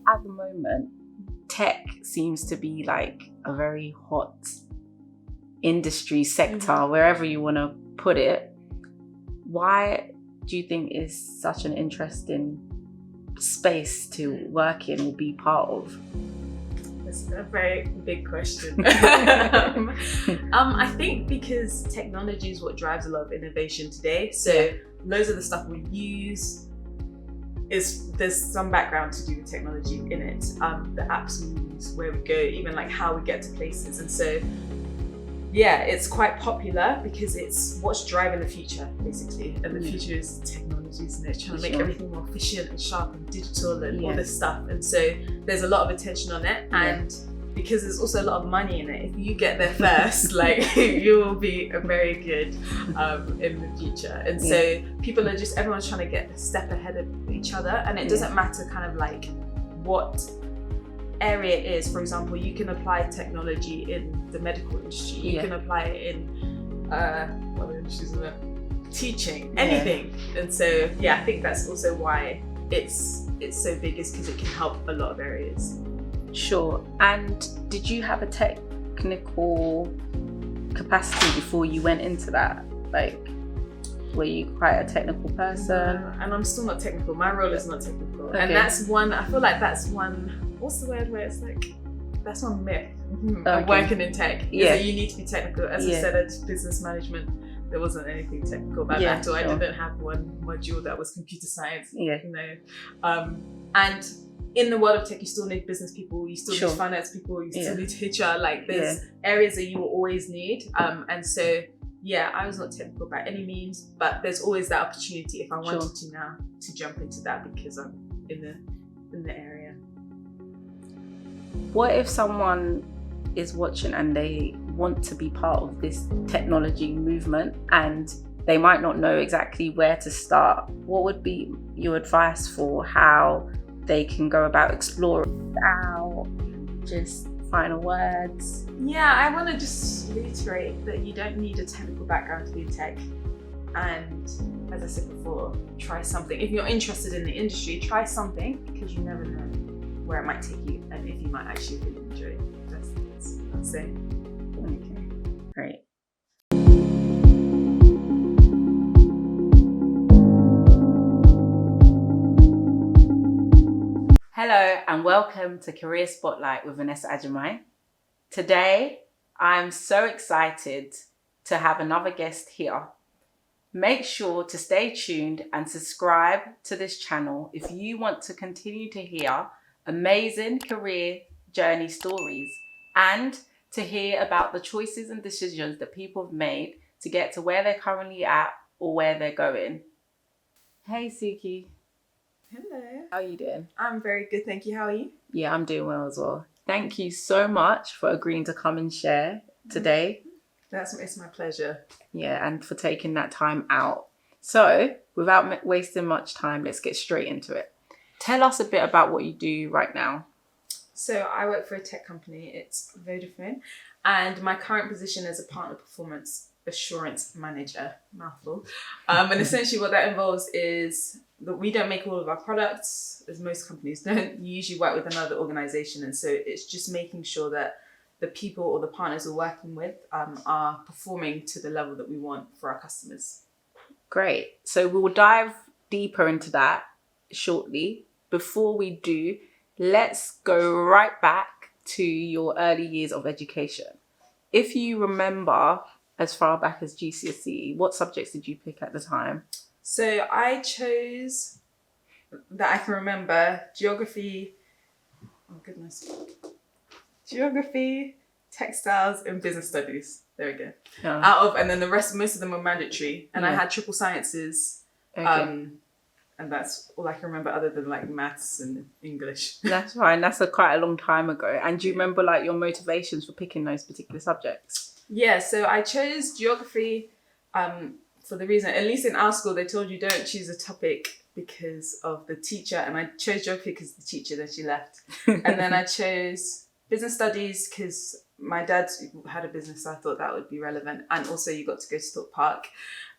at the moment, tech seems to be like a very hot industry sector, wherever you want to put it. Why do you think is such an interesting space to work in or be part of? That's a very big question. I think because technology is what drives a lot of innovation today. So loads of the stuff we use there's some background to do with technology in it. The apps we use, where we go, even like how we get to places. And so it's quite popular because it's what's driving the future, basically. And the future is technology, isn't it? Trying to make everything more efficient and sharp and digital and all this stuff. And so there's a lot of attention on it. And because there's also a lot of money in it, if you get there first, like you will be very good in the future. And so people are everyone's trying to get a step ahead of each other. And it doesn't matter kind of like what area it is. For example, you can apply technology in the medical industry. You can apply it in what other industries are there? Teaching, anything. And so I think that's also why it's so big, is because it can help a lot of areas. Sure. And did you have a technical capacity before you went into that? Like, were you quite a technical person? And I'm still not technical. My role is not technical. Okay. And that's one, I feel like that's one, what's the word where it's like, that's one myth of working in tech. Is that you need to be technical. As I said, at business management, there wasn't anything technical about that at all. I didn't have one module that was computer science. You know. And in the world of tech, you still need business people, you still need finance people, you still need HR. Like there's areas that you will always need. And so, I was not technical by any means, but there's always that opportunity if I wanted to now to jump into that because I'm in the area. What if someone is watching and they want to be part of this technology movement and they might not know exactly where to start? What would be your advice for how they can go about exploring out? Just final words. I want to just reiterate that you don't need a technical background to be in tech. And as I said before, try something. If you're interested in the industry, try something, because you never know where it might take you and if you might actually really enjoy it. That's it. Okay, great. Hello and welcome to Career Spotlight with Vanessa Ajimai. Today, I'm so excited to have another guest here. Make sure to stay tuned and subscribe to this channel if you want to continue to hear amazing career journey stories and to hear about the choices and decisions that people have made to get to where they're currently at or where they're going. Hey, Suki. Hello. How are you doing? I'm very good, thank you. How are you? Yeah, I'm doing well as well. Thank you so much for agreeing to come and share today. It's my pleasure. Yeah, and for taking that time out. So, without wasting much time, let's get straight into it. Tell us a bit about what you do right now. So, I work for a tech company. It's Vodafone. And my current position is a partner performance assurance manager. Mouthful. And essentially what that involves is that we don't make all of our products, as most companies don't. You usually work with another organization. And so it's just making sure that the people or the partners we're working with are performing to the level that we want for our customers. Great. So we'll dive deeper into that shortly. Before we do, let's go right back to your early years of education. If you remember as far back as GCSE, what subjects did you pick at the time? So I chose, that I can remember, geography, textiles, and business studies. There we go. And then the rest, most of them were mandatory. And I had triple sciences. And that's all I can remember other than like maths and English. That's fine. That's quite a long time ago. And do you remember like your motivations for picking those particular subjects? Yeah, so I chose geography for the reason, at least in our school, they told you don't choose a topic because of the teacher. And I chose geography because the teacher, then she left. And then I chose business studies because my dad had a business, so I thought that would be relevant. And also you got to go to Thorpe Park.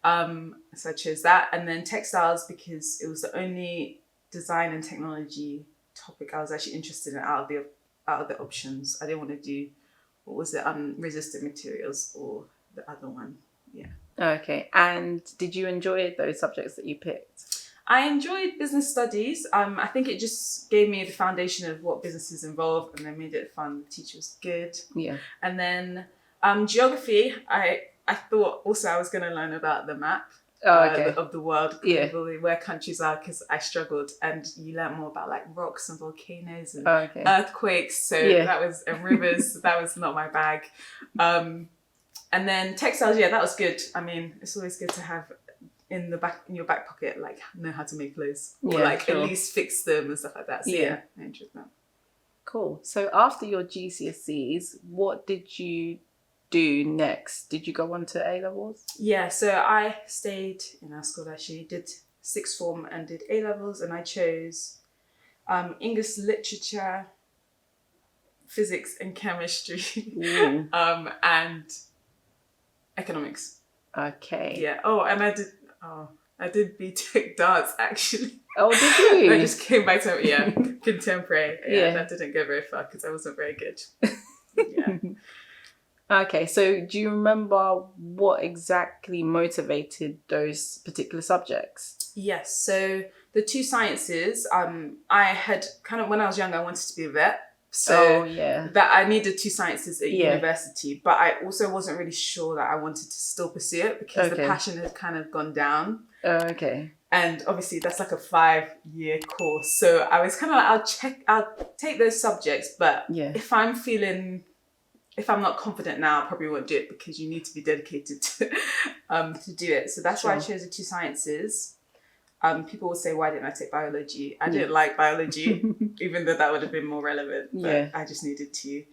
So I chose that. And then textiles because it was the only design and technology topic I was actually interested in out of the options. I didn't want to do, what was it, resistant materials or the other one. Yeah. Okay. And did you enjoy those subjects that you picked? I enjoyed business studies. I think it just gave me the foundation of what businesses involve, and then made it fun. The teacher was good. Yeah. And then geography, I thought also I was going to learn about the map of the world, where countries are, because I struggled, and you learn more about like rocks and volcanoes and earthquakes. So that was, and rivers. That was not my bag. And then textiles, that was good. I mean, it's always good to have in your back pocket, like know how to make clothes, or at least fix them and stuff like that. So I enjoyed that. Cool. So after your GCSEs, what did you do next? Did you go on to A levels? Yeah, so I stayed in our school actually, did sixth form and did A levels, and I chose English literature, physics and chemistry, and economics. Okay. Yeah. Oh, and I did BTEC dance actually. Oh, did you? I just came back to contemporary. Yeah, that didn't go very far because I wasn't very good. Yeah. Okay, so do you remember what exactly motivated those particular subjects? Yes, so the two sciences, I had kind of, when I was young, I wanted to be a vet. So that I needed two sciences at university, but I also wasn't really sure that I wanted to still pursue it because the passion had kind of gone down. Okay. And obviously that's like a 5-year course. So I was kind of like, I'll take those subjects, but if I'm not confident now, I probably won't do it, because you need to be dedicated to do it. So that's why I chose the two sciences. People would say, why didn't I take biology? I didn't like biology, even though that would have been more relevant. But I just needed to.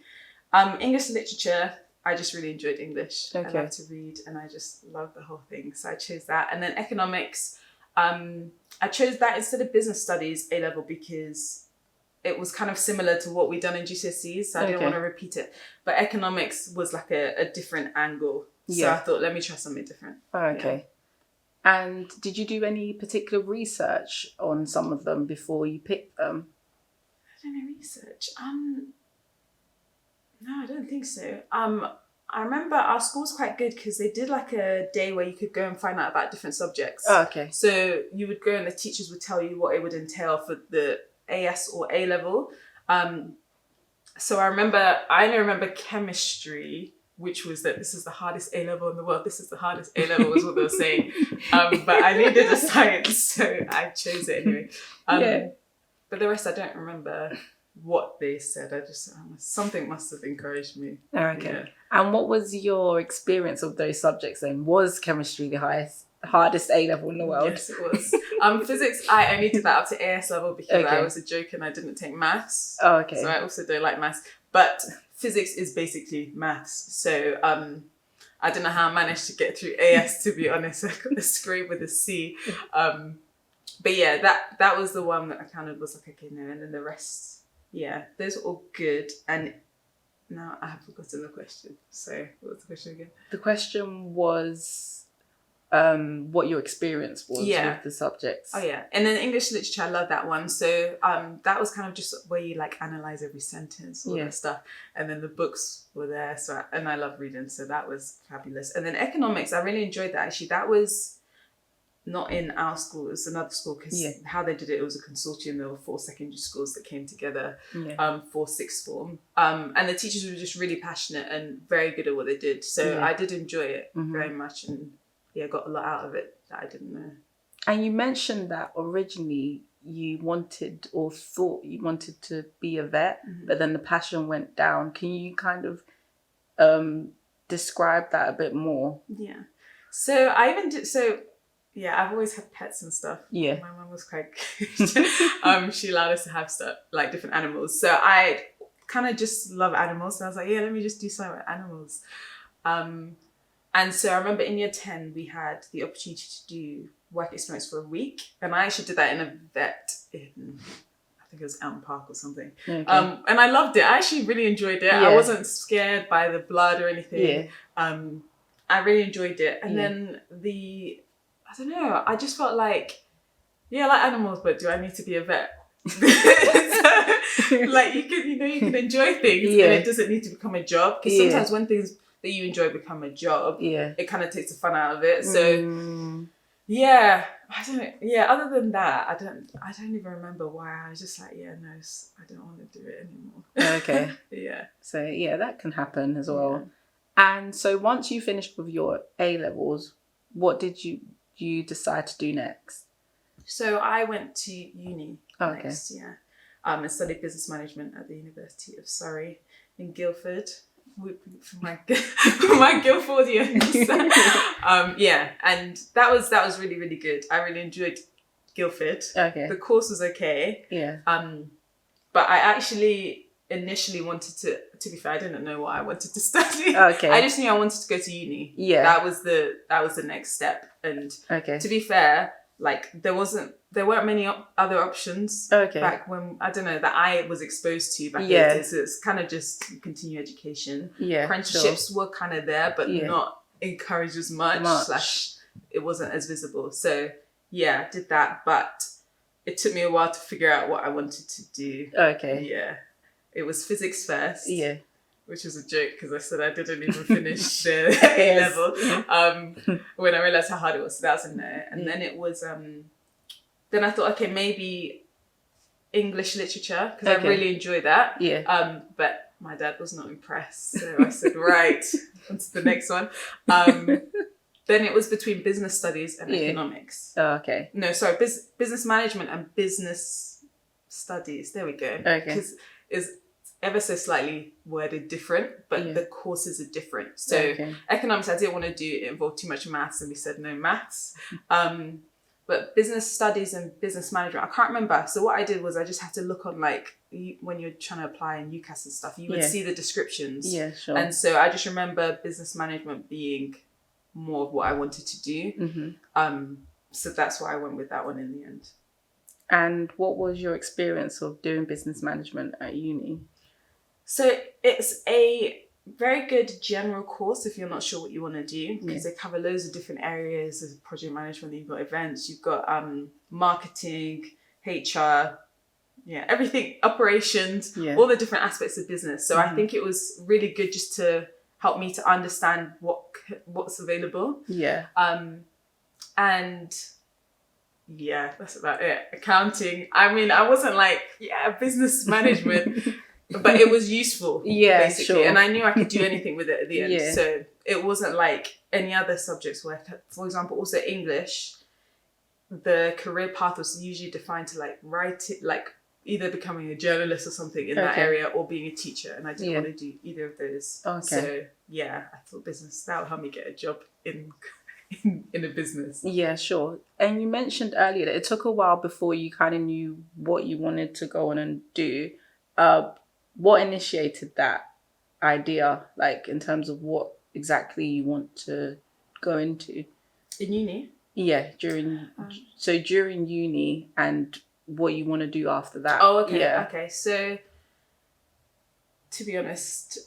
English literature, I just really enjoyed English. I love to read, and I just love the whole thing. So I chose that. And then economics, I chose that instead of business studies A level because it was kind of similar to what we'd done in GCSEs, so I didn't want to repeat it. But economics was like a different angle. So I thought, let me try something different. Okay. And did you do any particular research on some of them before you picked them? I don't know, research. No, I don't think so. I remember our school was quite good because they did like a day where you could go and find out about different subjects. Oh, okay. So you would go and the teachers would tell you what it would entail for the AS or A level. So I only remember chemistry, which was that this is the hardest A level in the world. This is the hardest A level was what they were saying. But I needed a science, so I chose it anyway. But the rest I don't remember what they said. I just something must have encouraged me. Okay. Yeah. And what was your experience of those subjects then? Was chemistry the hardest A level in the world? Yes, it was. Physics, I only did that up to AS level because I was a joke and I didn't take maths. Oh, okay. So I also don't like maths. But physics is basically maths. So I don't know how I managed to get through AS, to be honest. I got a scrape with a C. But yeah, that was the one that I kind of was like, okay, no. And then the rest, those were all good. And now I have forgotten the question. So what was the question again? The question was what your experience was with the subjects. Oh yeah. And then English literature, I love that one. So that was kind of just where you like analyze every sentence, all that stuff. And then the books were there. And I love reading, so that was fabulous. And then economics, I really enjoyed that actually. That was not in our school, it was another school, because how they did it was a consortium. There were 4 secondary schools that came together for sixth form. And the teachers were just really passionate and very good at what they did. So I did enjoy it very much, and got a lot out of it that I didn't know. And you mentioned that originally you wanted or thought you wanted to be a vet, but then the passion went down. Can you kind of describe that a bit more? Yeah. So I even did, I've always had pets and stuff. Yeah. My mum was quite good. She allowed us to have stuff, like different animals. So I kind of just love animals. So I was like, let me just do something with animals. And so I remember in year 10, we had the opportunity to do work experience for a week. And I actually did that in a vet in, I think it was Elm Park or something. Okay. And I loved it. I actually really enjoyed it. I wasn't scared by the blood or anything. I really enjoyed it. And then I don't know, I just felt like, I like animals, but do I need to be a vet? So, like you can enjoy things, and it doesn't need to become a job. Because sometimes when things that you enjoy become a job, it kind of takes the fun out of it. So yeah, I don't. Yeah, other than that, I don't even remember why. I was just like, yeah, no, I don't want to do it anymore. Okay. Yeah. So yeah, that can happen as well. And so once you finished with your A levels, what did you decide to do next? So I went to uni next, and studied business management at the University of Surrey in Guildford. For my Guildfordians. And that was really, really good. I really enjoyed Guildford. Okay. The course was okay. Yeah. But I actually initially wanted to be fair, I didn't know what I wanted to study. Okay. I just knew I wanted to go to uni. Yeah. That was the next step. And to be fair, like there weren't many other options back when, I don't know, that I was exposed to back in the day. So it's kind of just continue education. Yeah. Apprenticeships were kind of there, but not encouraged as much. / it wasn't as visible. So yeah, I did that, but it took me a while to figure out what I wanted to do. Okay. Yeah. It was physics first. Yeah. Which was a joke because I said I didn't even finish the A level. When I realised how hard it was. So that was a no. And then it was, then I thought, okay, maybe English literature, because I really enjoy that. Yeah. But my dad was not impressed. So I said, right, on to the next one. Then it was between business studies and economics. Oh, okay. No, sorry, business management and business studies. There we go. Okay. Because it's ever so slightly worded different, but the courses are different. So economics, I didn't want to do, it involved too much maths, and we said no maths. But business studies and business management, I can't remember. So what I did was I just had to look on, like, when you're trying to apply in UCAS and stuff, you would see the descriptions. Yeah, sure. And so I just remember business management being more of what I wanted to do. Mm-hmm. So that's why I went with that one in the end. And what was your experience of doing business management at uni? So it's a very good general course if you're not sure what you want to do, because they cover loads of different areas. There's project management, you've got events, you've got marketing, HR, everything, operations, all the different aspects of business. So I think it was really good just to help me to understand what's available. Yeah. And yeah, that's about it. Accounting. I mean, I wasn't like, business management. But it was useful, basically. Sure. And I knew I could do anything with it at the end. So it wasn't like any other subjects where, for example, also English, the career path was usually defined to like write it, like either becoming a journalist or something in that area, or being a teacher. And I didn't want to do either of those. Okay. So yeah, I thought business, that would help me get a job in a business. Yeah, sure. And you mentioned earlier that it took a while before you kind of knew what you wanted to go on and do. What initiated that idea, like in terms of what exactly you want to go into? In uni? Yeah, during uni and what you want to do after that. Oh, okay. Yeah. Okay, so to be honest,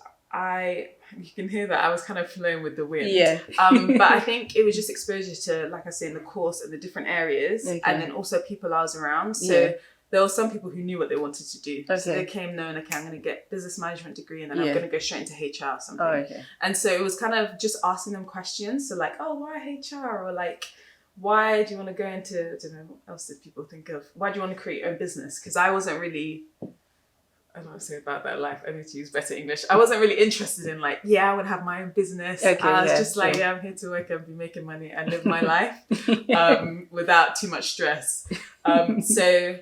you can hear that I was kind of flowing with the wind. Yeah. But I think it was just exposure to, like I say, in the course and the different areas, and then also people I was around. So there were some people who knew what they wanted to do. Okay. So they came knowing, okay, I'm going to get business management degree and then I'm going to go straight into HR or something. Oh, okay. And so it was kind of just asking them questions. So like, oh, why HR? Or like, why do you want to go into, I don't know, what else did people think of? Why do you want to create your own business? Because I wasn't really, I don't want to say about that life. I need to use better English. I wasn't really interested in like, I want to have my own business. Okay, I was just like, I'm here to work and be making money and live my life without too much stress. So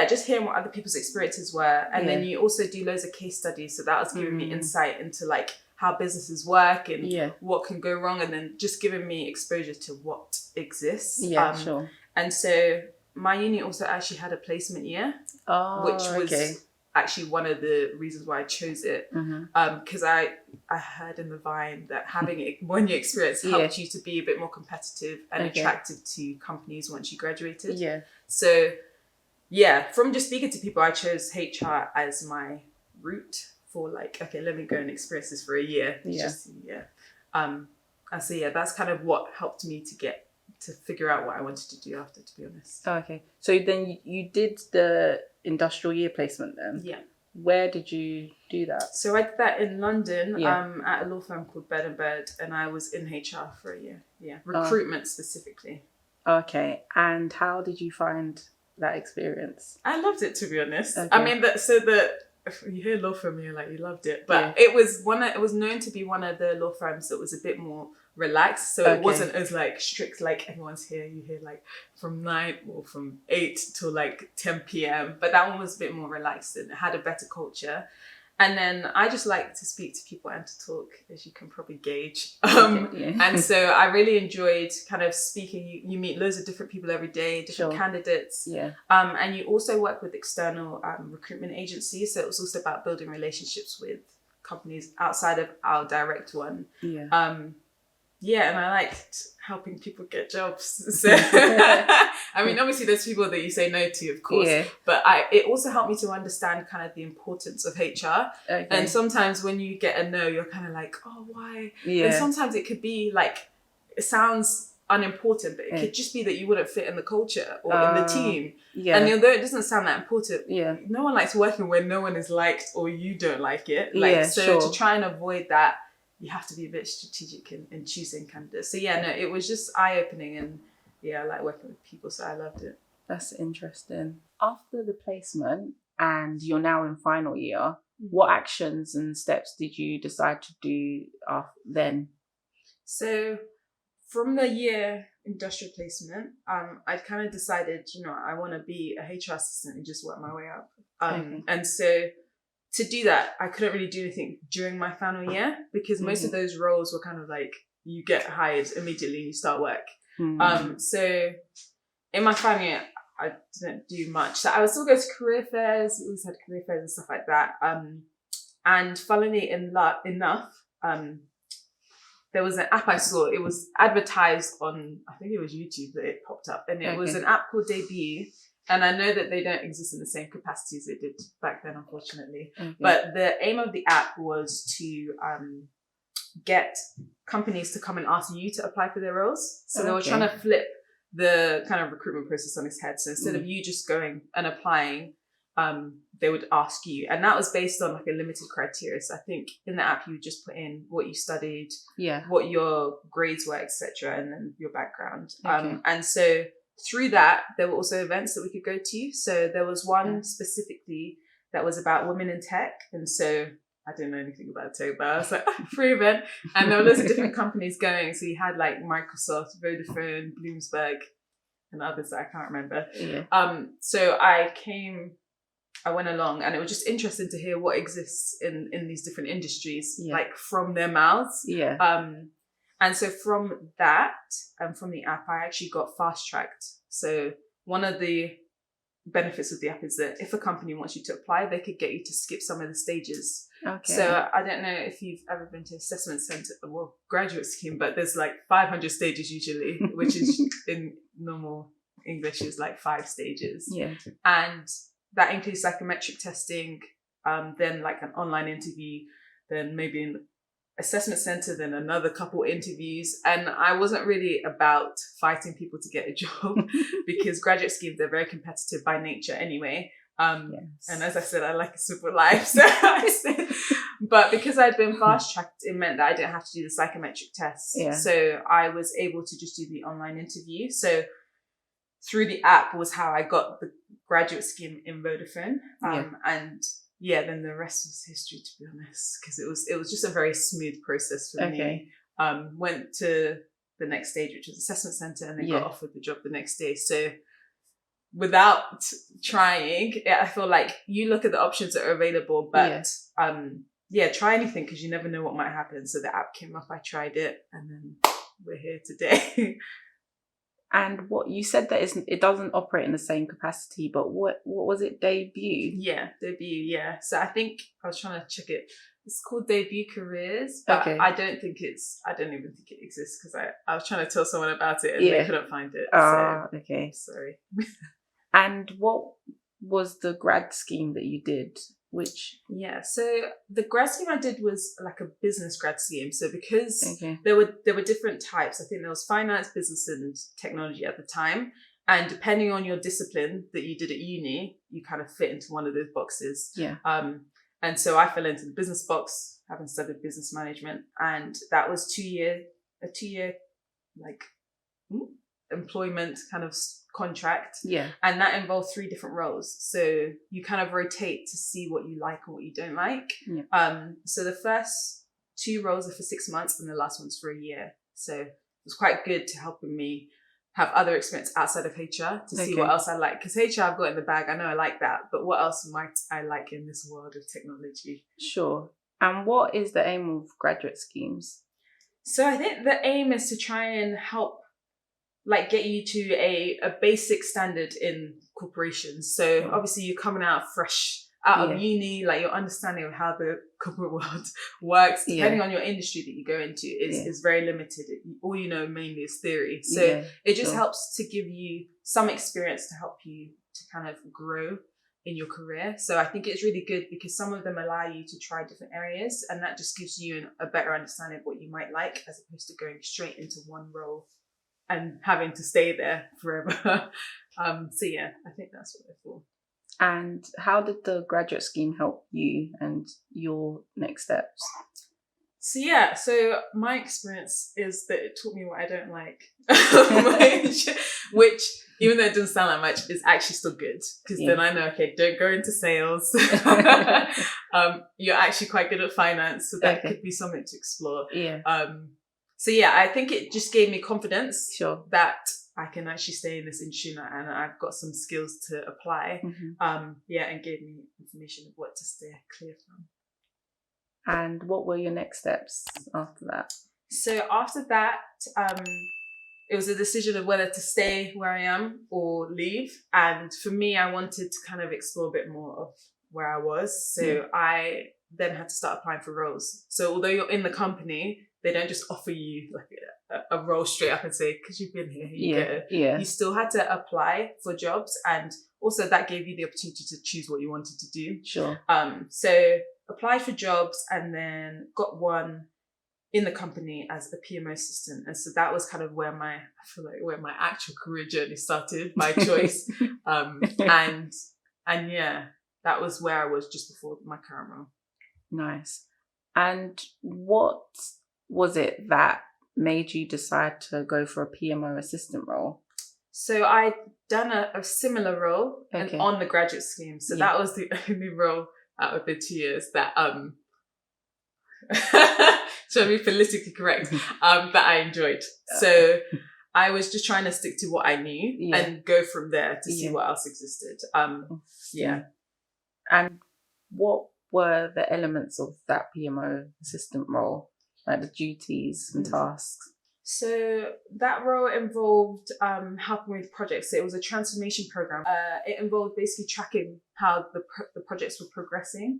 just hearing what other people's experiences were. And then you also do loads of case studies. So that was giving me insight into like how businesses work and what can go wrong. And then just giving me exposure to what exists. Yeah, sure. And so my uni also actually had a placement year, which was actually one of the reasons why I chose it. Because I heard in the Vine that having a 1-year experience helped you to be a bit more competitive and attractive to companies once you graduated. Yeah. So from just speaking to people, I chose HR as my route for like, okay, let me go and experience this for a year. And so that's kind of what helped me to get to figure out what I wanted to do after, to be honest. Oh, okay. So then you did the industrial year placement then? Yeah. Where did you do that? So I did that in London, Yeah. at a law firm called Bird & Bird, and I was in HR for a year. Yeah, recruitment specifically. Okay, and how did you find that experience? I loved it, to be honest. Okay. I mean, if you hear law firm, you're like, you loved it, but it was known to be one of the law firms that was a bit more relaxed, so it wasn't as like strict, like everyone's here, you hear like from 9 or from 8 till like 10 p.m, but that one was a bit more relaxed and it had a better culture. And then I just like to speak to people and to talk, as you can probably gauge. And so I really enjoyed kind of speaking. You meet loads of different people every day, different candidates. Yeah. And you also work with external recruitment agencies. So it was also about building relationships with companies outside of our direct one. Yeah. Yeah, and I liked helping people get jobs. So, I mean, obviously there's people that you say no to, of course, but it also helped me to understand kind of the importance of HR. Okay. And sometimes when you get a no, you're kind of like, oh, why? Yeah. And sometimes it could be like, it sounds unimportant, but it could just be that you wouldn't fit in the culture or in the team. Yeah. And although it doesn't sound that important, no one likes working where no one is liked or you don't like it. To try and avoid that, you have to be a bit strategic in choosing candidates. So it was just eye-opening, and I like working with people, so I loved it. That's interesting. After the placement, and you're now in final year, what actions and steps did you decide to do then? So from the year industrial placement, I kind of decided, I want to be a HR assistant and just work my way up. And so to do that, I couldn't really do anything during my final year because most of those roles were kind of like you get hired immediately and you start work. So in my final year, I didn't do much. So I would still go to career fairs. We always had career fairs and stuff like that. And funnily enough, there was an app I saw. It was advertised on, I think it was YouTube that it popped up. And it was an app called Debut. And I know that they don't exist in the same capacity as they did back then, unfortunately. But the aim of the app was to get companies to come and ask you to apply for their roles. So they were trying to flip the kind of recruitment process on its head. So instead of you just going and applying, they would ask you. And that was based on like a limited criteria. So I think in the app, you would just put in what you studied, what your grades were, etc., and then your background. And so through that, there were also events that we could go to. So there was one specifically that was about women in tech. And so I didn't know anything about tech, but I was like, free event. And there were loads of different companies going. So you had like Microsoft, Vodafone, Bloomsburg, and others that I can't remember. So I went along, and it was just interesting to hear what exists in these different industries, like from their mouths. And so from that, from the app, I actually got fast-tracked. So one of the benefits of the app is that if a company wants you to apply, they could get you to skip some of the stages. So I don't know if you've ever been to assessment center, well, graduate scheme, but there's like 500 stages usually, which is in normal English is like 5 stages. And that includes psychometric testing, then like an online interview, then maybe an assessment center, then another couple interviews. And I wasn't really about fighting people to get a job because graduate schemes, they're very competitive by nature anyway. And as I said, I like a simple life. So but because I'd been fast tracked, it meant that I didn't have to do the psychometric tests. So I was able to just do the online interview. So through the app was how I got the graduate scheme in Vodafone. And then the rest was history, to be honest, because it was just a very smooth process for me. Went to the next stage, which was assessment center, and then got offered the job the next day. So without trying, I feel like you look at the options that are available, but try anything because you never know what might happen. So the app came up, I tried it, and then we're here today. And what you said that it doesn't operate in the same capacity, but what was it? Debut? Debut. So I think I was trying to check it. It's called Debut Careers, but I don't even think it exists because I was trying to tell someone about it and they couldn't find it. Sorry. And what was the grad scheme that you did? Which? Yeah, so the grad scheme I did was like a business grad scheme. So because Okay. there were different types. I think there was finance, business, and technology at the time. And depending on your discipline that you did at uni, you kind of fit into one of those boxes. Yeah. And so I fell into the business box, having studied business management, and that was a 2 year like employment kind of contract. Yeah. And that involved 3 different roles. So you kind of rotate to see what you like and what you don't like. Yeah. So the first 2 roles are for 6 months and the last one's for a year. So it was quite good to helping me have other experience outside of HR to see what else I like. Because HR I've got in the bag, I know I like that, but what else might I like in this world of technology? Sure. And what is the aim of graduate schemes? So I think the aim is to try and help like get you to a basic standard in corporations. So obviously you're coming out fresh out of uni, like your understanding of how the corporate world works, depending on your industry that you go into, is very limited. All you know mainly is theory. So it just helps to give you some experience to help you to kind of grow in your career. So I think it's really good because some of them allow you to try different areas, and that just gives you a better understanding of what you might like, as opposed to going straight into one role and having to stay there forever. So yeah, I think that's what they're for. And how did the graduate scheme help you and your next steps? So yeah, so my experience is that it taught me what I don't like, which even though it doesn't sound like much, is actually still good, because then I know, okay, don't go into sales. You're actually quite good at finance, so that could be something to explore. So yeah, I think it just gave me confidence that I can actually stay in this industry now, and I've got some skills to apply. And gave me information of what to stay clear from. And what were your next steps after that? So after that, it was a decision of whether to stay where I am or leave. And for me, I wanted to kind of explore a bit more of where I was. So I then had to start applying for roles. So although you're in the company, they don't just offer you like a role straight up and say, because you've been here, you get it. You still had to apply for jobs, and also that gave you the opportunity to choose what you wanted to do. So applied for jobs and then got one in the company as a PMO assistant. And so that was kind of where my actual career journey started by choice. And yeah, that was where I was just before my current role. Nice. And what was it that made you decide to go for a PMO assistant role? So I'd done a similar role and on the graduate scheme. So that was the only role out of the 2 years that to be politically correct, that I enjoyed. So I was just trying to stick to what I knew and go from there to see what else existed. And what were the elements of that PMO assistant role, like the duties and tasks? So that role involved helping with projects. So it was a transformation program. It involved basically tracking how the projects were progressing,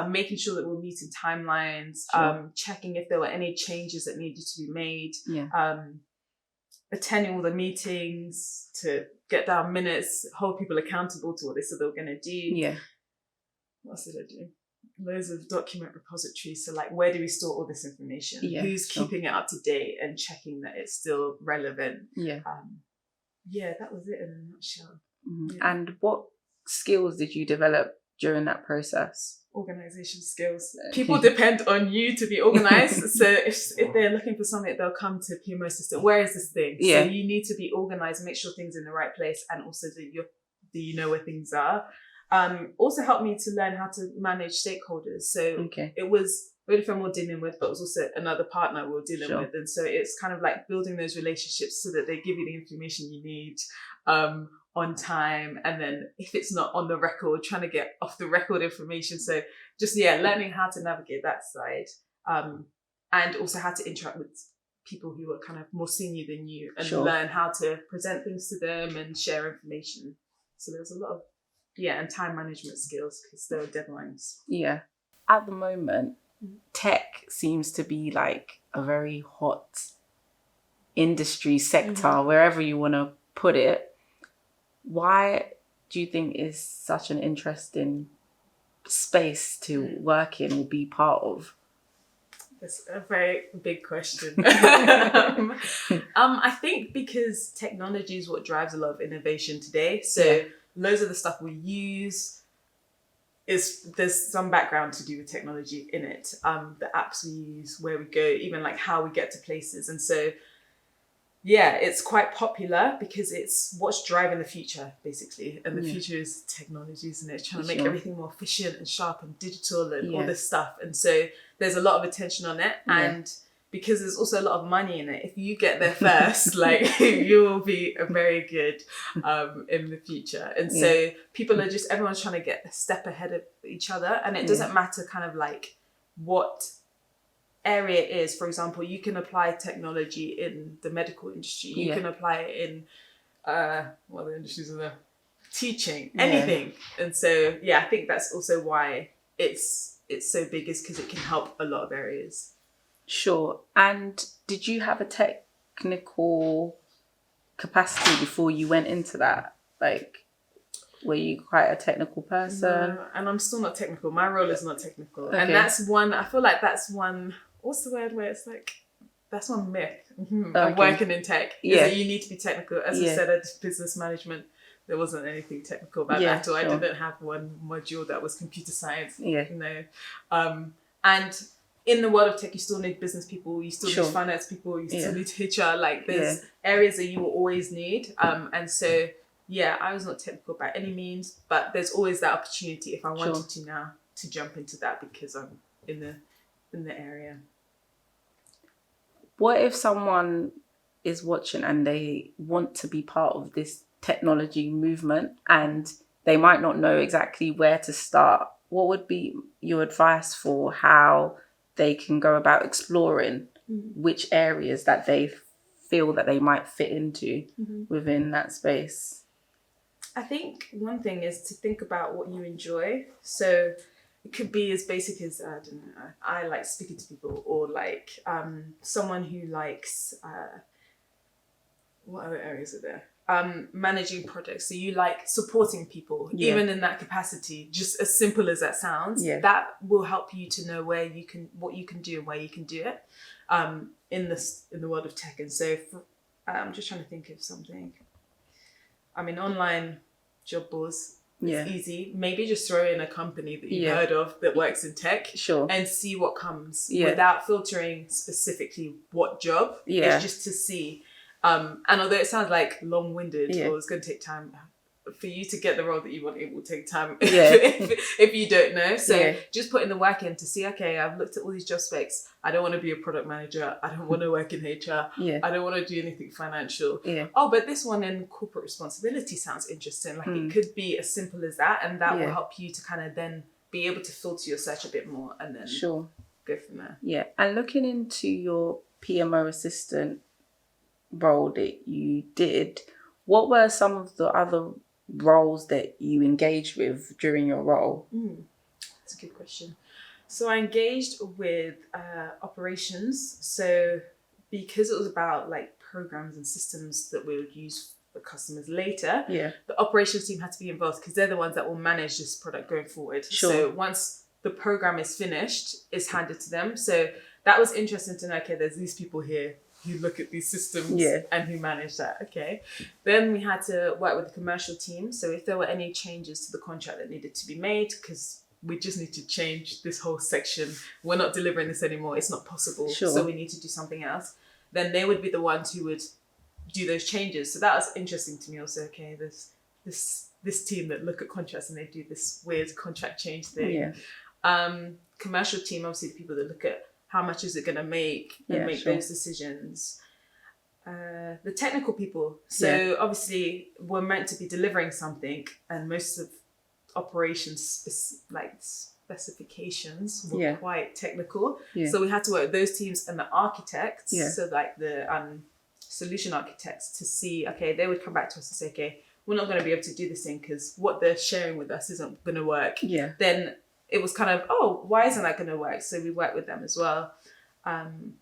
making sure that we're meeting timelines, checking if there were any changes that needed to be made, attending all the meetings to get down minutes, hold people accountable to what they said they were going to do. What else did I do? Loads of document repositories. So like, where do we store all this information? Who's keeping it up to date and checking that it's still relevant? That was it in a nutshell. And what skills did you develop during that process? Organisation skills. People depend on you to be organised. So if they're looking for something, they'll come to PMO assistant. Where is this thing? So you need to be organised and make sure things are in the right place, and also that you know where things are. Also helped me to learn how to manage stakeholders. So it was Vodafone we're dealing with, but it was also another partner we're dealing with. And so it's kind of like building those relationships so that they give you the information you need on time. And then if it's not on the record, trying to get off the record information. So just, learning how to navigate that side. And also how to interact with people who are kind of more senior than you and learn how to present things to them and share information. So there's a lot of and time management skills, because there are deadlines. At the moment, tech seems to be like a very hot industry sector, wherever you want to put it. Why do you think is such an interesting space to work in or be part of? That's a very big question. I think because technology is what drives a lot of innovation today. So loads of the stuff we use there's some background to do with technology in it. The apps we use, where we go, even like how we get to places. And so, yeah, it's quite popular because it's what's driving the future, basically. And the future is technology, isn't it? It's trying to make everything more efficient and sharp and digital and all this stuff. And so there's a lot of attention on it. And because there's also a lot of money in it, if you get there first, like you will be very good in the future. And so people are everyone's trying to get a step ahead of each other. And it doesn't matter kind of like what area it is. For example, you can apply technology in the medical industry. You can apply it in, what other industries are there? Teaching, anything. And so, I think that's also why it's so big, is because it can help a lot of areas. Sure. And did you have a technical capacity before you went into that? Like, were you quite a technical person? No, and I'm still not technical. My role is not technical. Okay. And that's one, I feel like that's one, what's the word where it's like, that's one myth of working in tech. Is that you need to be technical. As I said, at business management, there wasn't anything technical about that at all. Sure. I didn't have one module that was computer science. And in the world of tech, you still need business people, you still need finance people, you still need HR. Like there's areas that you will always need. And so, I was not technical by any means, but there's always that opportunity if I wanted to now to jump into that because I'm in the area. What if someone is watching and they want to be part of this technology movement and they might not know exactly where to start? What would be your advice for how they can go about exploring which areas that they feel that they might fit into within that space? I think one thing is to think about what you enjoy. So it could be as basic as, I don't know, I like speaking to people, or like someone who likes, what other areas are there? Managing projects. So you like supporting people, even in that capacity, just as simple as that sounds, that will help you to know what you can do and where you can do it in the world of tech. And so I'm just trying to think of something. I mean, online job boards, it's easy. Maybe just throw in a company that you've heard of that works in tech and see what comes without filtering specifically what job. It's just to see. And although it sounds like long-winded or it's going to take time, for you to get the role that you want, it will take time if you don't know. So just putting the work in to see, okay, I've looked at all these job specs. I don't want to be a product manager. I don't want to work in HR. I don't want to do anything financial. Oh, but this one in corporate responsibility sounds interesting. Like it could be as simple as that. And that will help you to kind of then be able to filter your search a bit more and then go from there. Yeah. And looking into your PMO assistant role that you did, what were some of the other roles that you engaged with during your role? That's a good question. So I engaged with operations. So because it was about like programs and systems that we would use for customers later, the operations team had to be involved because they're the ones that will manage this product going forward. So once the program is finished, it's handed to them. So that was interesting to know, okay, there's these people here who look at these systems and who manage that. Okay. Then we had to work with the commercial team. So if there were any changes to the contract that needed to be made, because we just need to change this whole section. We're not delivering this anymore. It's not possible. So we need to do something else. Then they would be the ones who would do those changes. So that was interesting to me also. Okay, there's this team that look at contracts and they do this weird contract change thing. Commercial team, obviously the people that look at how much is it going to make and make those decisions. The technical people. So obviously we're meant to be delivering something and most of operations specifications were quite technical. So we had to work with those teams and the architects. So like the solution architects to see, okay, they would come back to us and say, okay, we're not going to be able to do this thing because what they're sharing with us isn't going to work. Then it was kind of, oh, why isn't that going to work? So we worked with them as well. And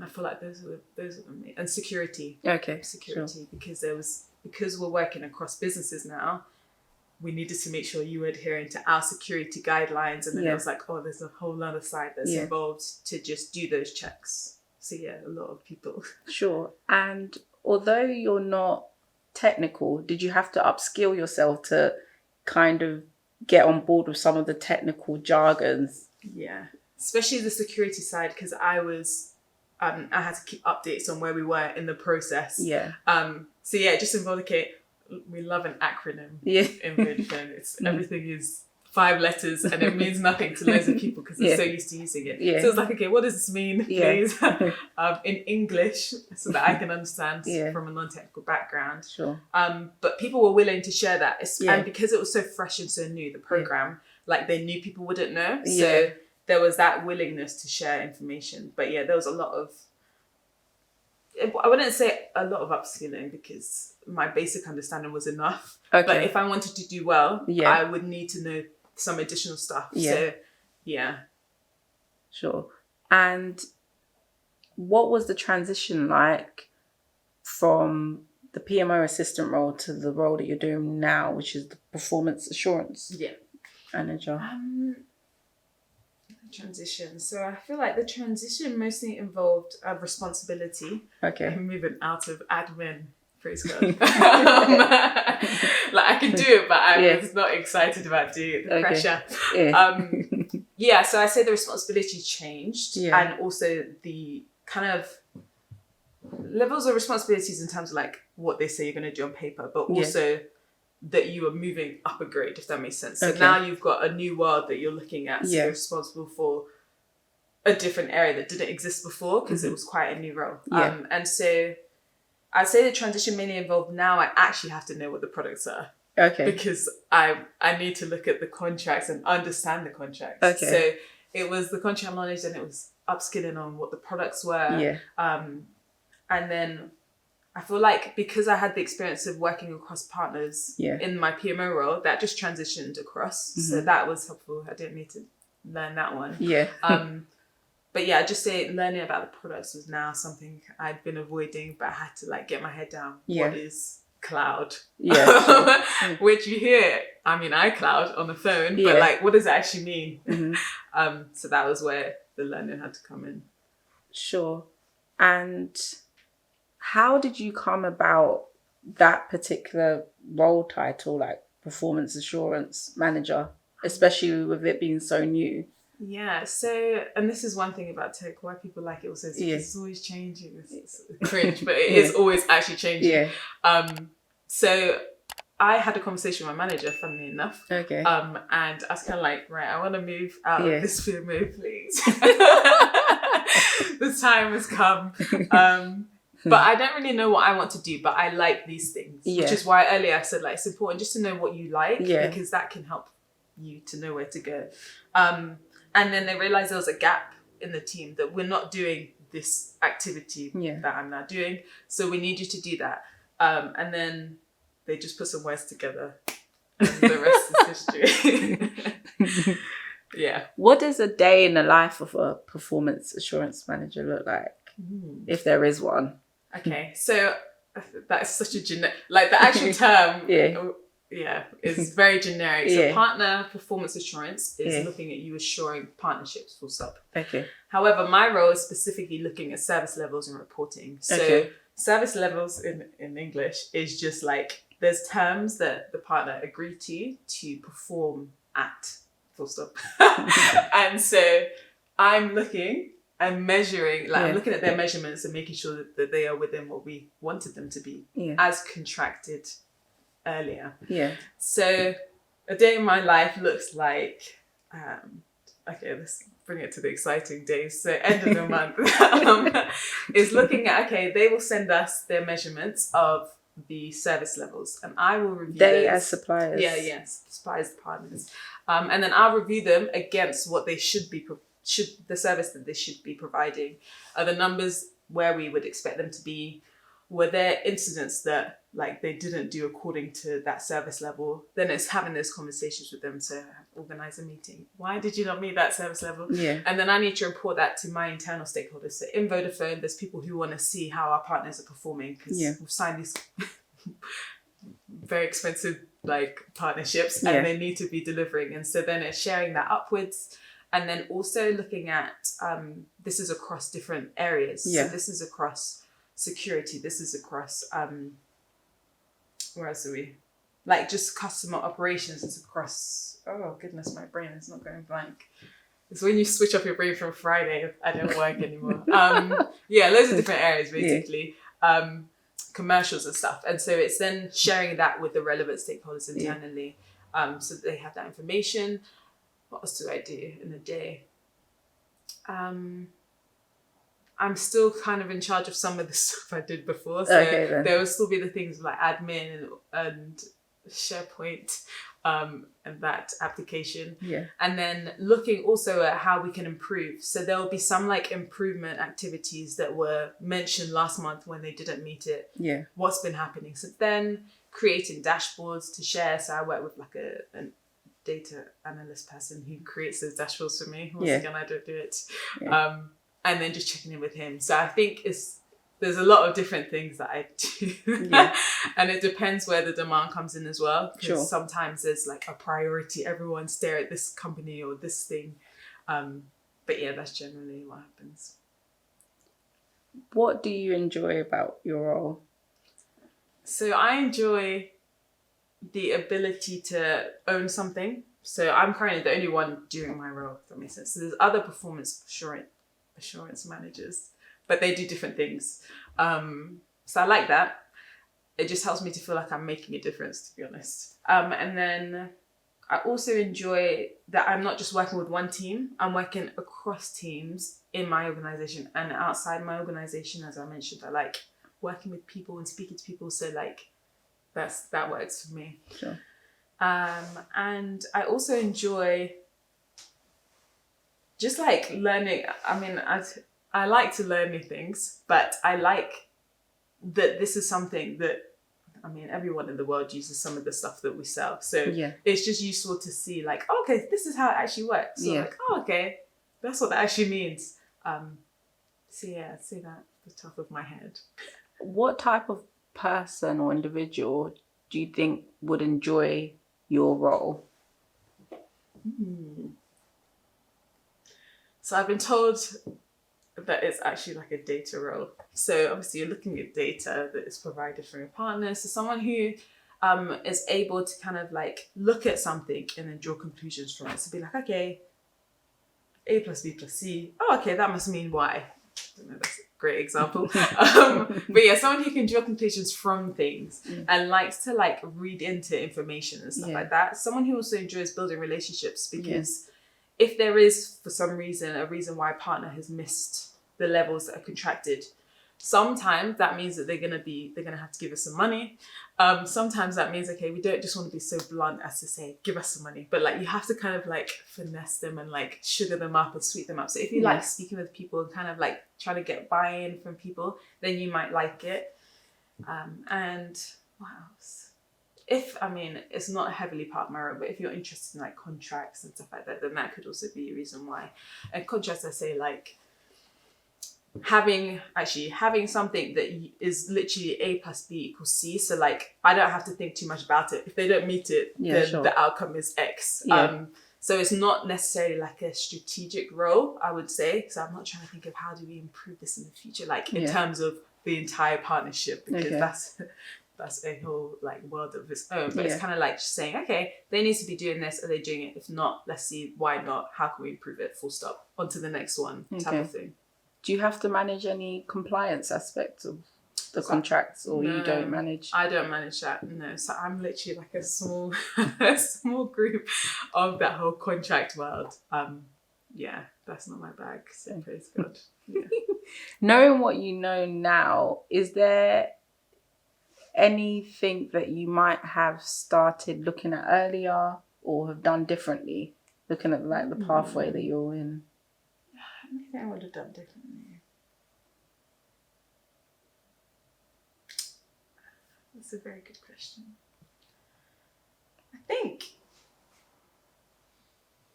I feel like those are the main, and security. Security, because because we're working across businesses now, we needed to make sure you were adhering to our security guidelines. And then it was like, oh, there's a whole other side that's involved to just do those checks. So yeah, a lot of people. Sure. And although you're not technical, did you have to upskill yourself to kind of get on board with some of the technical jargons? Yeah, especially the security side, because I was, I had to keep updates on where we were in the process. Yeah. So yeah, it just involved, okay, we love an acronym in Vodafone. It's everything is 5 letters and it means nothing to loads of people because they're so used to using it. So it's like, okay, what does this mean, please? In English, so that I can understand from a non-technical background. Sure. But people were willing to share that. And because it was so fresh and so new, the program, like they knew people wouldn't know. So there was that willingness to share information. But yeah, there was a lot of, I wouldn't say a lot of upskilling because my basic understanding was enough. Okay. But if I wanted to do well, I would need to know some additional stuff. So, yeah. Sure. And what was the transition like from the PMO assistant role to the role that you're doing now, which is the performance assurance manager? Transition. So I feel like the transition mostly involved responsibility. Okay. And moving out of admin, praise God. Like I can do it, but I was not excited about doing it. The pressure. So I say the responsibility changed, and also the kind of levels of responsibilities in terms of like what they say you're going to do on paper, but also that you are moving up a grade, if that makes sense. So now you've got a new world that you're looking at. So you're responsible for a different area that didn't exist before because it was quite a new role. And so I'd say the transition mainly involved now I actually have to know what the products are. Okay. Because I need to look at the contracts and understand the contracts. Okay. So it was the contract knowledge and it was upskilling on what the products were. Yeah. And then I feel like because I had the experience of working across partners in my PMO role, that just transitioned across. So that was helpful. I didn't need to learn that one. Yeah. But yeah, just say learning about the products was now something I'd been avoiding, but I had to like get my head down. What is cloud? Yeah. Sure. Which you hear, I mean, iCloud on the phone, but like, what does it actually mean? So that was where the learning had to come in. Sure. And how did you come about that particular role title, like performance assurance manager, especially with it being so new? Yeah, so, and this is one thing about tech, why people like it also is it's always changing. It's cringe, but it is always actually changing. So I had a conversation with my manager, funnily enough. Okay. And I was kind of like, right, I want to move out of this PMO, please. The time has come. But I don't really know what I want to do, but I like these things, which is why earlier I said like it's important just to know what you like because that can help you to know where to go. And then they realized there was a gap in the team that we're not doing this activity that I'm now doing. So we need you to do that. And then they just put some words together and the rest is history. Yeah. What does a day in the life of a performance assurance manager look like? If there is one? Okay, so that's such a like the actual term is very generic. So partner performance assurance is looking at you assuring partnerships, full stop. Okay. However, my role is specifically looking at service levels and reporting. So service levels in English is just like there's terms that the partner agreed to perform at, full stop. And so I'm looking and measuring, like I'm looking at their measurements and making sure that they are within what we wanted them to be as contracted earlier. Yeah. So a day in my life looks like, okay, let's bring it to the exciting days. So end of the month is looking at, okay, they will send us their measurements of the service levels and I will review They as suppliers. Suppliers, partners. And then I'll review them against what they should be the service that they should be providing. Are the numbers where we would expect them to be? Were there incidents that like they didn't do according to that service level? Then it's having those conversations with them to organize a meeting. Why did you not meet that service level? Yeah. And then I need to report that to my internal stakeholders. So in Vodafone, there's people who want to see how our partners are performing because we've signed these very expensive like partnerships, Yeah. and they need to be delivering. And so then it's sharing that upwards, and then also looking at this is across different areas. Yeah. So this is across security. This is across where else are we? Like just customer operations. It's across. Oh goodness, my brain is not going blank. It's when you switch off your brain from Friday. I don't work anymore. Yeah, loads of different areas basically. Commercials and stuff. And so it's then sharing that with the relevant stakeholders internally, so that they have that information. What else do I do in a day? I'm still kind of in charge of some of the stuff I did before. So there will still be the things like admin and SharePoint and that application. Yeah. And then looking also at how we can improve. So there will be some like improvement activities that were mentioned last month when they didn't meet it. Yeah. What's been happening since then, creating dashboards to share. So I work with like a data analyst person who creates those dashboards for me. Once again, I don't do it. Yeah. And then just checking in with him. So I think there's a lot of different things that I do. Yeah. And it depends where the demand comes in as well. Because Sure. sometimes there's like a priority. Everyone stare at this company or this thing. But yeah, that's generally what happens. What do you enjoy about your role? So I enjoy the ability to own something. So I'm currently the only one doing my role, if that makes sense. So there's other performance assurance managers, but they do different things. So I like that. It just helps me to feel like I'm making a difference, to be honest. And then I also enjoy that I'm not just working with one team. I'm working across teams in my organization and outside my organization. As I mentioned, I like working with people and speaking to people. So like that works for me. Sure. And I also enjoy just like learning. I mean, I like to learn new things, but I like that this is something that, I mean, everyone in the world uses some of the stuff that we sell. So it's just useful to see like, okay, this is how it actually works. So like, oh, okay, that's what that actually means. So yeah, I'd say that at the top of my head. What type of person or individual do you think would enjoy your role? So I've been told that it's actually like a data role. So obviously you're looking at data that is provided from your partners. So someone who is able to kind of like look at something and then draw conclusions from it. So be like, okay, A plus B plus C. Oh, okay, that must mean Y. I don't know, that's a great example. But yeah, someone who can draw conclusions from things and likes to like read into information and stuff like that. Someone who also enjoys building relationships, because if there is, for some reason, a reason why a partner has missed the levels that are contracted, sometimes that means that they're gonna have to give us some money. Sometimes that means, okay, we don't just want to be so blunt as to say, give us some money, but like you have to kind of like finesse them and like sugar them up and sweet them up. So if you like speaking with people and kind of like trying to get buy-in from people, then you might like it. And what else? It's not heavily part of my role, but if you're interested in like contracts and stuff like that, then that could also be a reason why. And contracts, I say like having something that is literally A plus B equals C. So like, I don't have to think too much about it. If they don't meet it, then the outcome is X. So it's not necessarily like a strategic role, I would say. So I'm not trying to think of how do we improve this in the future, like in terms of the entire partnership, because that's a whole like world of its own. But it's kind of like just saying, okay, they need to be doing this. Are they doing it? If not, let's see why not. How can we improve it? Full stop. On to the next one type of thing. Do you have to manage any compliance aspects of the contracts, or you don't manage? I don't manage that, no. So I'm literally like a small small group of that whole contract world. Yeah, that's not my bag, so praise God. Yeah. Knowing what you know now, is there anything that you might have started looking at earlier or have done differently, looking at like the pathway that you're in? Anything I would have done differently? That's a very good question. I think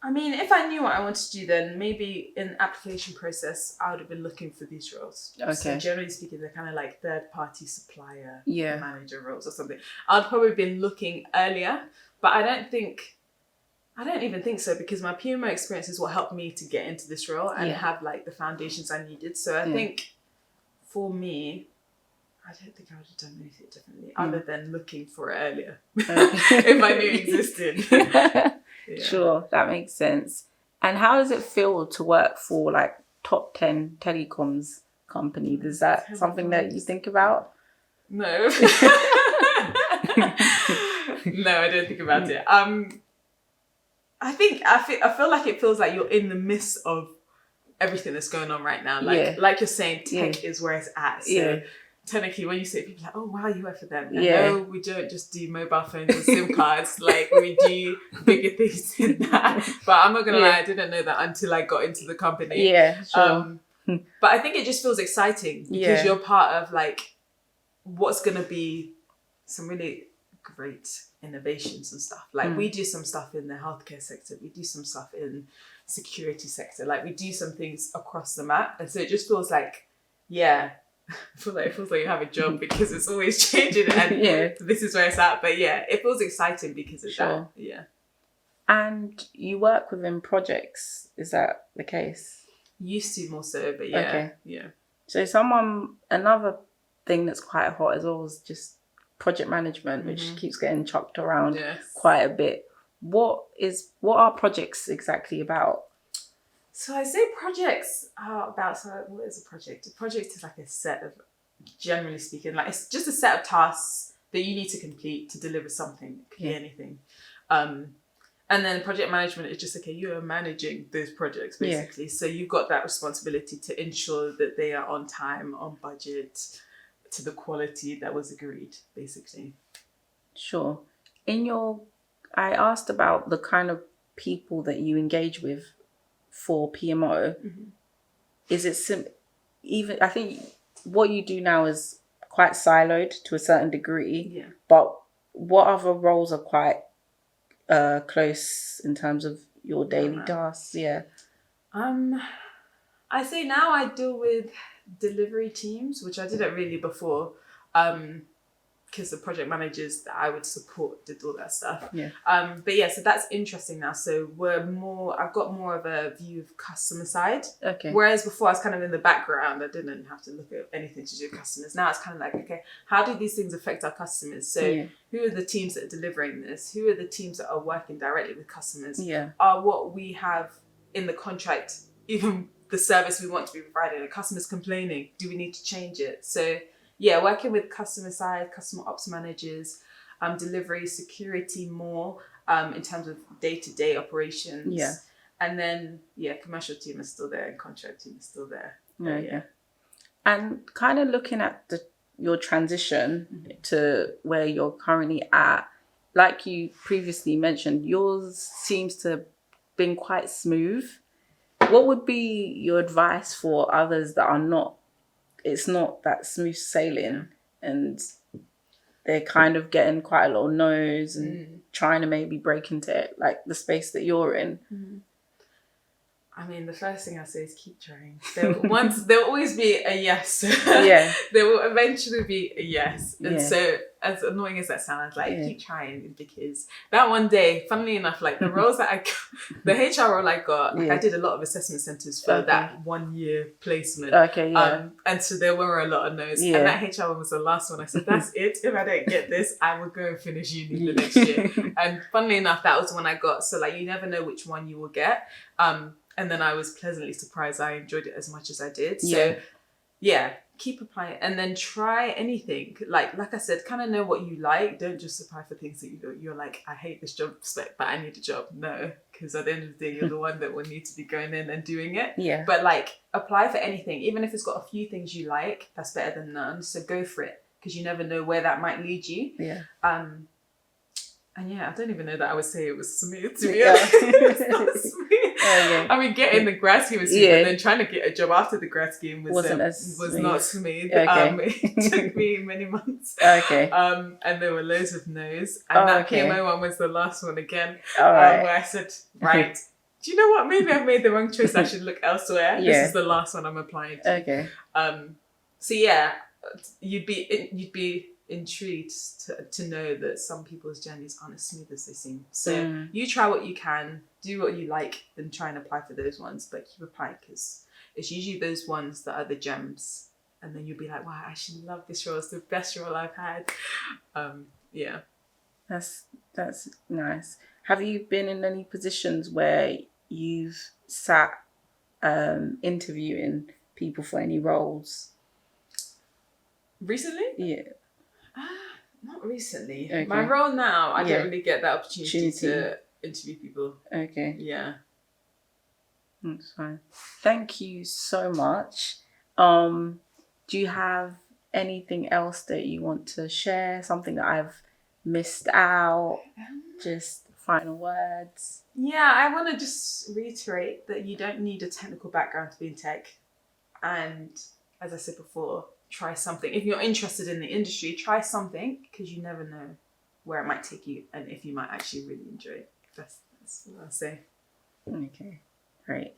I mean, if I knew what I wanted to do, then maybe in the application process, I would have been looking for these roles. Okay. So generally speaking, they're kind of like third-party supplier Yeah. manager roles or something. I'd probably been looking earlier, but I don't even think so, because my PMO experience is what helped me to get into this role and have like the foundations I needed. So I think for me, I don't think I would have done anything differently other than looking for it earlier if I knew it existed. Yeah. Sure, that makes sense. And how does it feel to work for like top 10 telecoms company? Is that something that you think about? No. No, I don't think about it. I feel like it feels like you're in the midst of everything that's going on right now. Like you're saying, tech is where it's at. So technically, when you say people are like, oh wow, you work for them. And no, we don't just do mobile phones and SIM cards. Like we do bigger things than that. But I'm not gonna lie, I didn't know that until I got into the company. Yeah, sure. But I think it just feels exciting because you're part of like what's gonna be some really great innovations and stuff. Like we do some stuff in the healthcare sector, we do some stuff in security sector, like we do some things across the map, and so it just feels like it feels like you have a job because it's always changing and this is where it's at. But it feels exciting because of that. Yeah. And you work within projects, is that the case? Used to more so, but So another thing that's quite hot as well is just project management, which keeps getting chucked around quite a bit. What are projects exactly about? So I say projects are about, so what is a project? A project is like a set of, generally speaking, like it's just a set of tasks that you need to complete to deliver something. It could be anything. And then project management is just, okay, you are managing those projects basically. So you've got that responsibility to ensure that they are on time, on budget, to the quality that was agreed, basically. Sure. I asked about the kind of people that you engage with for PMO. Is it even, I think what you do now is quite siloed to a certain degree, but what other roles are quite close in terms of your daily tasks? I say now I deal with delivery teams, which I didn't really before, because the project managers that I would support did all that stuff. But so that's interesting now. So I've got more of a view of customer side. Okay. Whereas before I was kind of in the background, I didn't have to look at anything to do with customers. Now it's kind of like, okay, how do these things affect our customers? So who are the teams that are delivering this? Who are the teams that are working directly with customers? Are what we have in the contract, even the service we want to be providing, are customers complaining? Do we need to change it? So working with customer side, customer ops managers, delivery, security more, in terms of day-to-day operations. And then, commercial team is still there and contract team is still there. And kind of looking at your transition to where you're currently at, like you previously mentioned, yours seems to have been quite smooth. What would be your advice for others that are not, it's not that smooth sailing and they're kind of getting quite a lot of no's and trying to maybe break into it, like the space that you're in? I mean, the first thing I say is keep trying. There'll always be a yes. There will eventually be a yes. And so, as annoying as that sounds, like keep trying, because that one day, funnily enough, like the roles that the HR role I got, like I did a lot of assessment centers for that 1 year placement. And so there were a lot of no's. And that HR one was the last one. I said, that's it. If I don't get this, I will go and finish uni the next year. And funnily enough, that was the one I got. So like, you never know which one you will get. And then I was pleasantly surprised I enjoyed it as much as I did. So keep applying and then try anything. Like I said, kind of know what you like. Don't just apply for things that you're like, I hate this job spec, but I need a job. No, because at the end of the day, you're the one that will need to be going in and doing it. But like, apply for anything. Even if it's got a few things you like, that's better than none. So go for it, because you never know where that might lead you. And I don't even know that I would say it was smooth, to be honest. It's not smooth. I mean, getting the grad scheme was smooth, and then trying to get a job after the grad scheme was not smooth. It took me many months. And there were loads of no's. And that PMO one was the last one again, where I said, right, Do you know what? Maybe I've made the wrong choice. I should look elsewhere. Yeah. This is the last one I'm applying to. Okay. So yeah, you'd be intrigued to know that some people's journeys aren't as smooth as they seem. So you try what you can, do what you like, then try and apply for those ones. But keep applying, because it's usually those ones that are the gems. And then you'll be like, wow, I actually love this role. It's the best role I've had. Yeah. That's nice. Have you been in any positions where you've sat interviewing people for any roles? Recently? Yeah. Not recently. Okay. My role now, I don't really get that opportunity to interview people. Okay. Yeah. That's fine. Thank you so much. Do you have anything else that you want to share? Something that I've missed out? Just final words? Yeah, I want to just reiterate that you don't need a technical background to be in tech. And as I said before, try something. If you're interested in the industry, try something, because you never know where it might take you and if you might actually really enjoy it. That's what I'll say. Okay, great.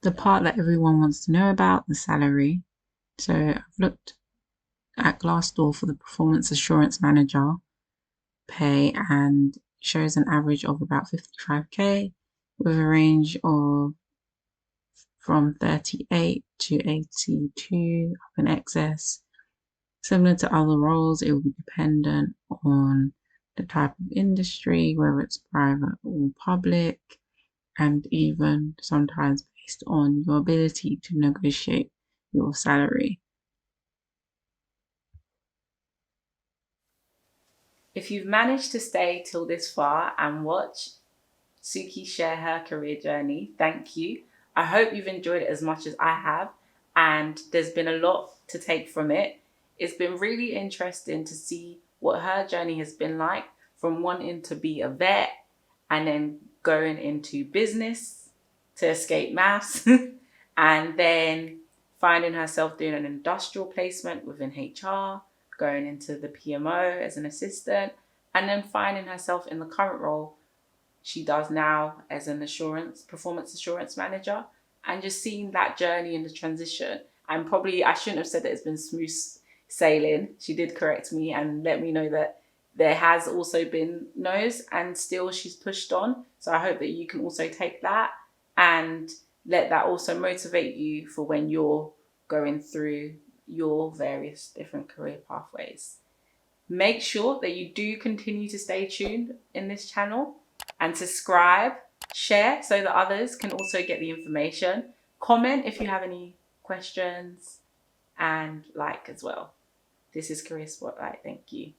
The part that everyone wants to know about, the salary. So I've looked at Glassdoor for the performance assurance manager pay, and shows an average of about 55k with a range of from 38 to 82 up in excess. Similar to other roles, it will be dependent on the type of industry, whether it's private or public, and even sometimes based on your ability to negotiate your salary. If you've managed to stay till this far and watch Suki share her career journey, thank you. I hope you've enjoyed it as much as I have, and there's been a lot to take from it. It's been really interesting to see what her journey has been like, from wanting to be a vet and then going into business to escape maths and then finding herself doing an industrial placement within HR, going into the PMO as an assistant, and then finding herself in the current role she does now as an performance assurance manager, and just seeing that journey and the transition. And probably I shouldn't have said that it's been smooth sailing. She did correct me and let me know that there has also been no's, and still she's pushed on. So I hope that you can also take that and let that also motivate you for when you're going through your various different career pathways. Make sure that you do continue to stay tuned in this channel and subscribe, share so that others can also get the information. Comment if you have any questions, and like as well. This is Career Spotlight. Thank you.